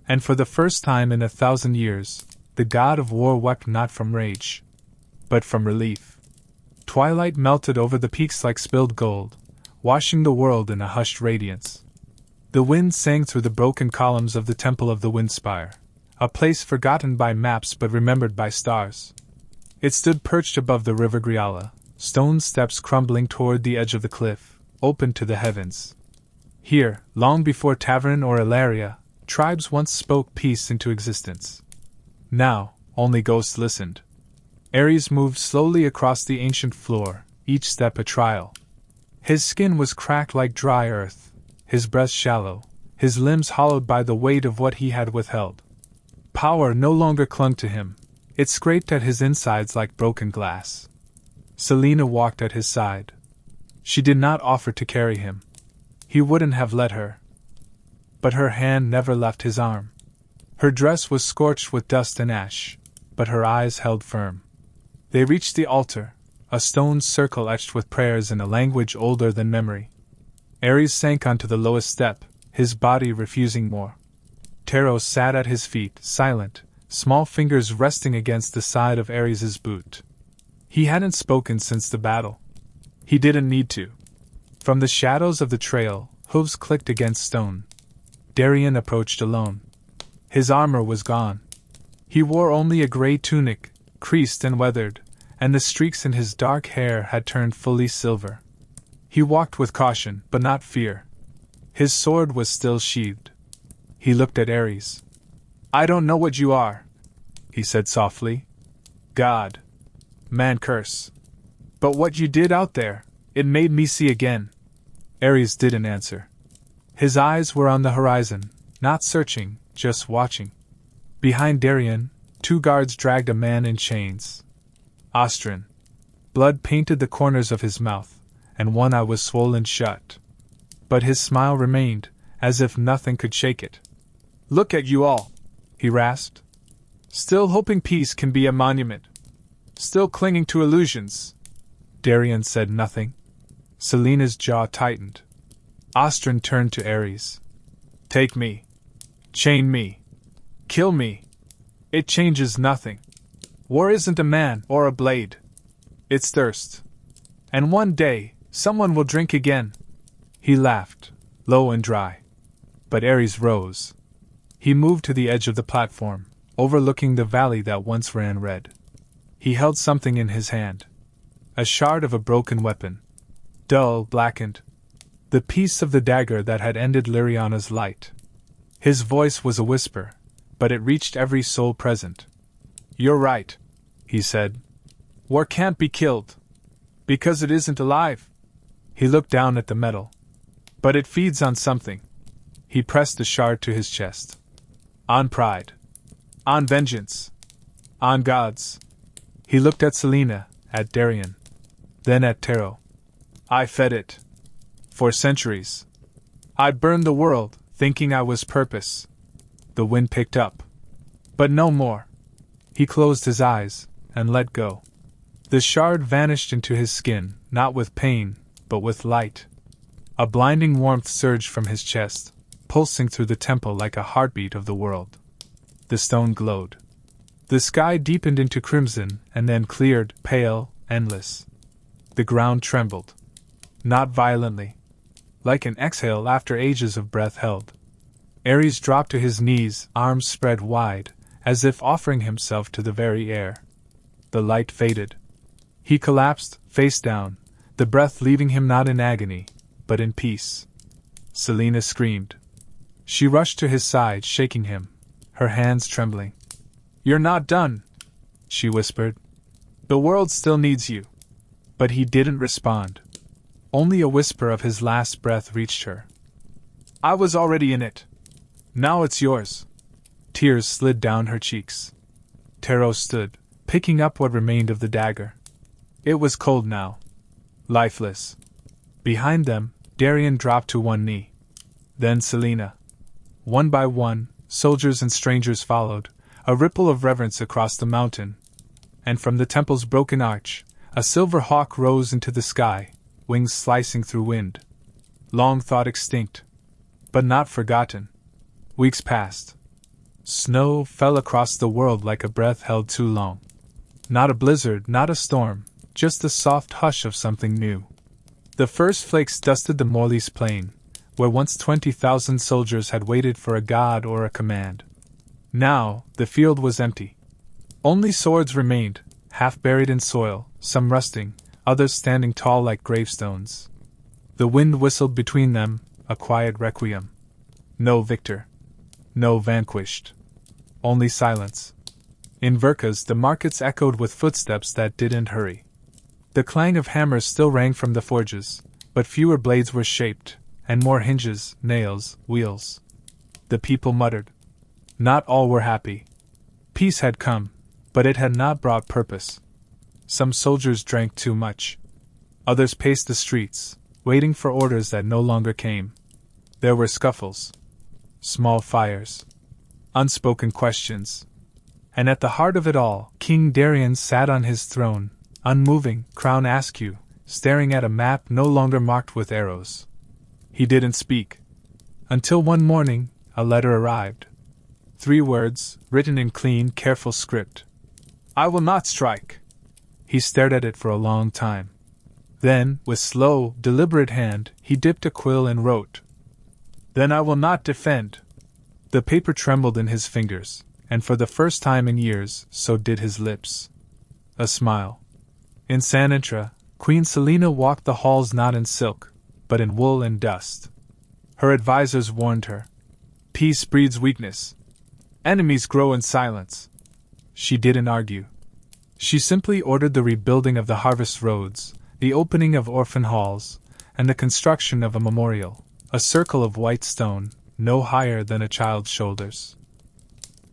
And for the first time in 1,000 years, the god of war wept not from rage, but from relief. Twilight melted over the peaks like spilled gold, washing the world in a hushed radiance. The wind sang through the broken columns of the Temple of the Windspire, a place forgotten by maps but remembered by stars. It stood perched above the river Griala, stone steps crumbling toward the edge of the cliff, open to the heavens. Here, long before Tavern or Ilaria, tribes once spoke peace into existence. Now, only ghosts listened. Ares moved slowly across the ancient floor, each step a trial. His skin was cracked like dry earth, his breast shallow, his limbs hollowed by the weight of what he had withheld. Power no longer clung to him, it scraped at his insides like broken glass. Selena walked at his side. She did not offer to carry him. He wouldn't have let her. But her hand never left his arm. Her dress was scorched with dust and ash, but her eyes held firm. They reached the altar, a stone circle etched with prayers in a language older than memory. Ares sank onto the lowest step, his body refusing more. Taro sat at his feet, silent, small fingers resting against the side of Ares' boot. He hadn't spoken since the battle. He didn't need to. From the shadows of the trail, hooves clicked against stone. Darien approached alone. His armor was gone. He wore only a gray tunic, creased and weathered, and the streaks in his dark hair had turned fully silver. He walked with caution, but not fear. His sword was still sheathed. He looked at Ares. "I don't know what you are," he said softly. "God. Man curse. But what you did out there, it made me see again." Ares didn't answer. His eyes were on the horizon, not searching, just watching. Behind Darien, 2 guards dragged a man in chains. Ostrin. Blood painted the corners of his mouth, and one eye was swollen shut. But his smile remained, as if nothing could shake it. "Look at you all," he rasped. "Still hoping peace can be a monument. Still clinging to illusions." Darien said nothing. Selena's jaw tightened. Ostrin turned to Ares. "Take me. Chain me. Kill me. It changes nothing. War isn't a man or a blade. It's thirst. And one day, someone will drink again." He laughed, low and dry. But Ares rose. He moved to the edge of the platform, overlooking the valley that once ran red. He held something in his hand. A shard of a broken weapon. Dull, blackened. The piece of the dagger that had ended Liriana's light. His voice was a whisper, but it reached every soul present. "You're right," he said. "War can't be killed. Because it isn't alive." He looked down at the metal. "But it feeds on something." He pressed the shard to his chest. "On pride. On vengeance. On gods." He looked at Selena, at Darien. Then at Taro. "I fed it. For centuries. I burned the world, thinking I was purpose." The wind picked up. But no more. He closed his eyes, and let go. The shard vanished into his skin, not with pain, but with light. A blinding warmth surged from his chest, pulsing through the temple like a heartbeat of the world. The stone glowed. The sky deepened into crimson, and then cleared, pale, endless. The ground trembled. Not violently. Like an exhale after ages of breath held. Ares dropped to his knees, arms spread wide, as if offering himself to the very air. The light faded. He collapsed, face down, the breath leaving him not in agony, but in peace. Selena screamed. She rushed to his side, shaking him, her hands trembling. "You're not done!" she whispered. The world still needs you. But he didn't respond. Only a whisper of his last breath reached her. I was already in it. Now it's yours. Tears slid down her cheeks. Tero stood, picking up what remained of the dagger. It was cold now. Lifeless. Behind them, Darian dropped to one knee. Then Selena. One by one, soldiers and strangers followed, a ripple of reverence across the mountain. And from the temple's broken arch, a silver hawk rose into the sky, wings slicing through wind. Long thought extinct. But not forgotten. Weeks passed. Snow fell across the world like a breath held too long. Not a blizzard, not a storm, just the soft hush of something new. The first flakes dusted the Morley's plain, where once 20,000 soldiers had waited for a god or a command. Now, the field was empty. Only swords remained, half buried in soil, some rusting, others standing tall like gravestones. The wind whistled between them, a quiet requiem. No victor. No vanquished. Only silence. In Verkas the markets echoed with footsteps that didn't hurry. The clang of hammers still rang from the forges, but fewer blades were shaped, and more hinges, nails, wheels. The people muttered. Not all were happy. Peace had come, but it had not brought purpose. Some soldiers drank too much. Others paced the streets, waiting for orders that no longer came. There were scuffles. Small fires. Unspoken questions. And at the heart of it all, King Darian sat on his throne, unmoving, crown askew, staring at a map no longer marked with arrows. He didn't speak. Until one morning, a letter arrived. 3 words, written in clean, careful script. I will not strike. He stared at it for a long time. Then, with slow, deliberate hand, he dipped a quill and wrote. Then I will not defend. The paper trembled in his fingers, and for the first time in years, so did his lips. A smile. In Sanitra, Queen Selena walked the halls not in silk, but in wool and dust. Her advisors warned her. Peace breeds weakness. Enemies grow in silence. She didn't argue. She simply ordered the rebuilding of the harvest roads, the opening of orphan halls, and the construction of a memorial, a circle of white stone, no higher than a child's shoulders.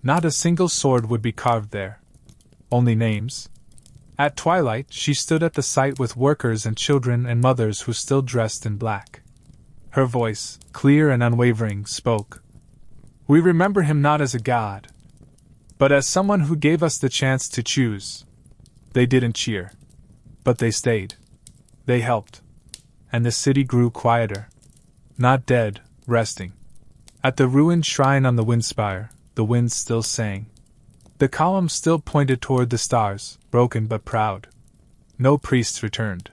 Not a single sword would be carved there. Only names. At twilight, she stood at the site with workers and children and mothers who still dressed in black. Her voice, clear and unwavering, spoke. We remember him not as a god, but as someone who gave us the chance to choose. They didn't cheer. But they stayed. They helped. And the city grew quieter. Not dead, resting. At the ruined shrine on the windspire, the wind still sang. The columns still pointed toward the stars, broken but proud. No priests returned.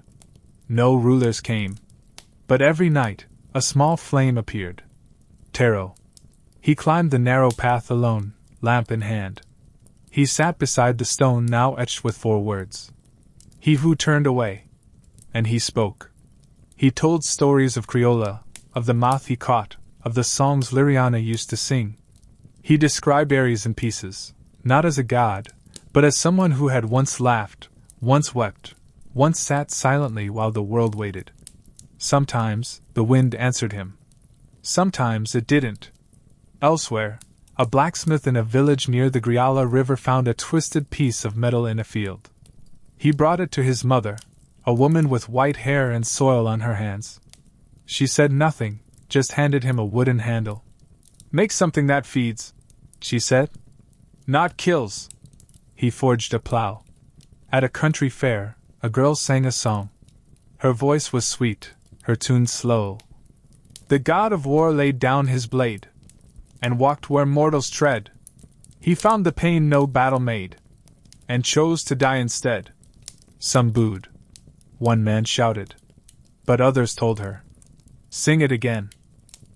No rulers came. But every night, a small flame appeared. Tero. He climbed the narrow path alone, lamp in hand. He sat beside the stone now etched with 4 words. He who turned away. And he spoke. He told stories of Criolla, of the moth he caught, of the songs Liriana used to sing. He described Ares in pieces, not as a god, but as someone who had once laughed, once wept, once sat silently while the world waited. Sometimes, the wind answered him. Sometimes it didn't. Elsewhere, a blacksmith in a village near the Griala River found a twisted piece of metal in a field. He brought it to his mother, a woman with white hair and soil on her hands. She said nothing, just handed him a wooden handle. Make something that feeds, she said. Not kills. He forged a plow. At a country fair, a girl sang a song. Her voice was sweet, her tune slow. The god of war laid down his blade, and walked where mortals tread. He found the pain no battle made, and chose to die instead. Some booed. One man shouted. But others told her. Sing it again.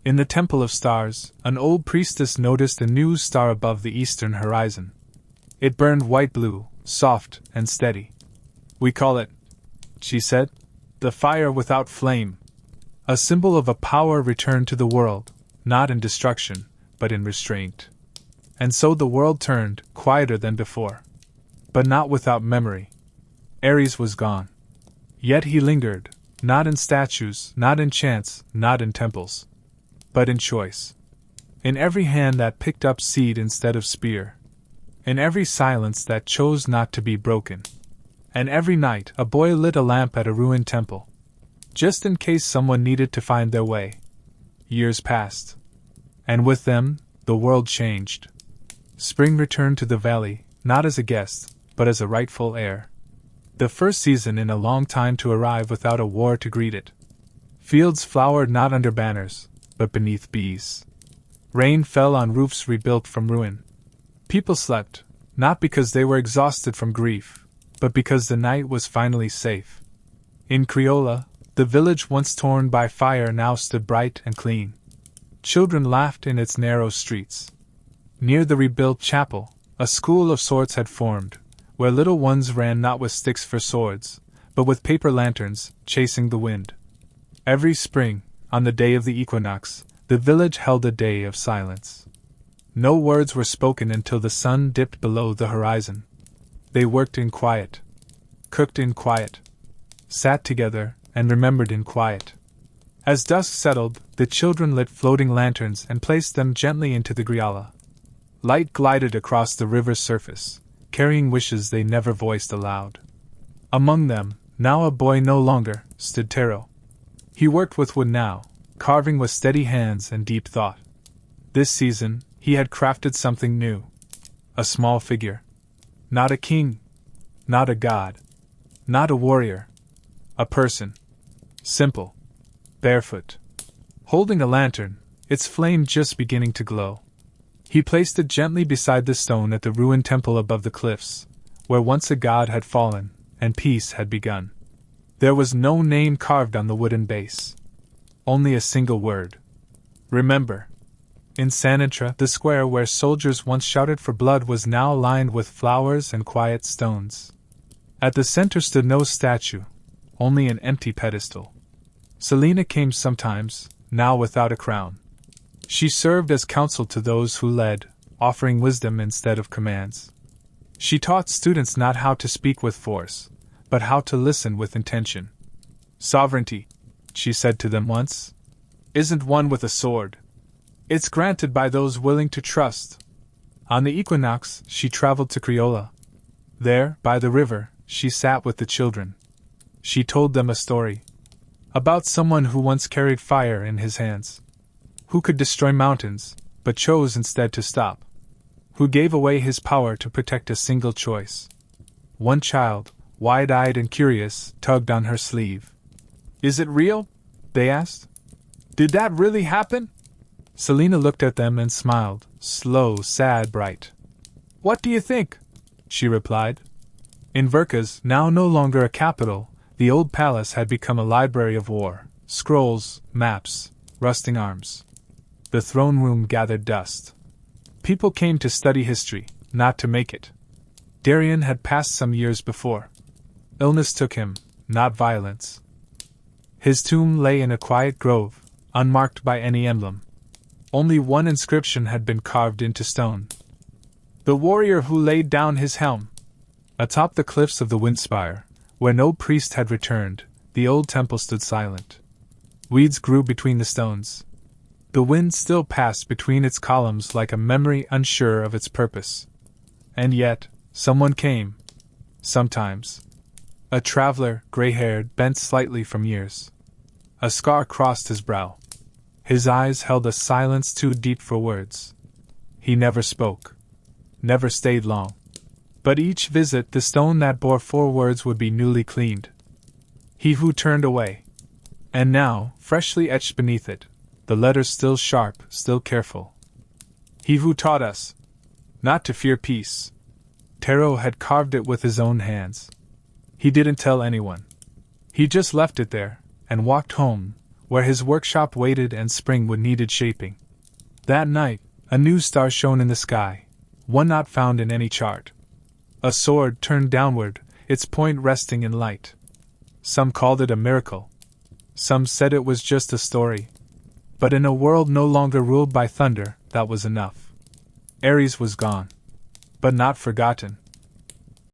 In the Temple of Stars, an old priestess noticed a new star above the eastern horizon. It burned white-blue, soft and steady. We call it, she said, the fire without flame. A symbol of a power returned to the world, not in destruction, but in restraint. And so the world turned, quieter than before. but not without memory. Ares was gone. Yet he lingered, not in statues, not in chants, not in temples, but in choice. In every hand that picked up seed instead of spear. In every silence that chose not to be broken. And every night a boy lit a lamp at a ruined temple, just in case someone needed to find their way. Years passed. And with them, the world changed. Spring returned to the valley, not as a guest, but as a rightful heir. The first season in a long time to arrive without a war to greet it. Fields flowered not under banners, but beneath bees. Rain fell on roofs rebuilt from ruin. People slept, not because they were exhausted from grief, but because the night was finally safe. In Criolla, the village once torn by fire now stood bright and clean. Children laughed in its narrow streets. Near the rebuilt chapel, a school of sorts had formed, where little ones ran not with sticks for swords, but with paper lanterns, chasing the wind. Every spring, on the day of the equinox, the village held a day of silence. No words were spoken until the sun dipped below the horizon. They worked in quiet, cooked in quiet, sat together, and remembered in quiet. As dusk settled, the children lit floating lanterns and placed them gently into the Griala. Light glided across the river's surface, carrying wishes they never voiced aloud. Among them, now a boy no longer, stood Tero. He worked with wood now, carving with steady hands and deep thought. This season, he had crafted something new. A small figure. Not a king. Not a god. Not a warrior. A person. Simple. Barefoot. Holding a lantern, its flame just beginning to glow. He placed it gently beside the stone at the ruined temple above the cliffs, where once a god had fallen, and peace had begun. There was no name carved on the wooden base. Only a single word. Remember. In Sanitra, the square where soldiers once shouted for blood was now lined with flowers and quiet stones. At the center stood no statue, only an empty pedestal. Selina came sometimes, now without a crown. She served as counsel to those who led, offering wisdom instead of commands. She taught students not how to speak with force, but how to listen with intention. Sovereignty, she said to them once, isn't won with a sword. It's granted by those willing to trust. On the equinox, she traveled to Criolla. There, by the river, she sat with the children. She told them a story. About someone who once carried fire in his hands. Who could destroy mountains, but chose instead to stop. Who gave away his power to protect a single choice. One child, wide-eyed and curious, tugged on her sleeve. Is it real? They asked. Did that really happen? Selina looked at them and smiled, slow, sad, bright. What do you think? She replied. In Verkas, now no longer a capital, the old palace had become a library of war, scrolls, maps, rusting arms. The throne room gathered dust. People came to study history, not to make it. Darien had passed some years before. Illness took him, not violence. His tomb lay in a quiet grove, unmarked by any emblem. Only one inscription had been carved into stone. The warrior who laid down his helm. Atop the cliffs of the Windspire, where no priest had returned, the old temple stood silent. Weeds grew between the stones. The wind still passed between its columns like a memory unsure of its purpose. And yet, someone came. Sometimes. A traveler, gray-haired, bent slightly from years. A scar crossed his brow. His eyes held a silence too deep for words. He never spoke. Never stayed long. But each visit the stone that bore 4 words would be newly cleaned. He who turned away. And now, freshly etched beneath it, the letters still sharp, still careful. He who taught us not to fear peace. Tero had carved it with his own hands. He didn't tell anyone. He just left it there, and walked home, where his workshop waited and spring would needed shaping. That night, a new star shone in the sky, one not found in any chart. A sword turned downward, its point resting in light. Some called it a miracle. Some said it was just a story. But in a world no longer ruled by thunder, that was enough. Ares was gone. But not forgotten.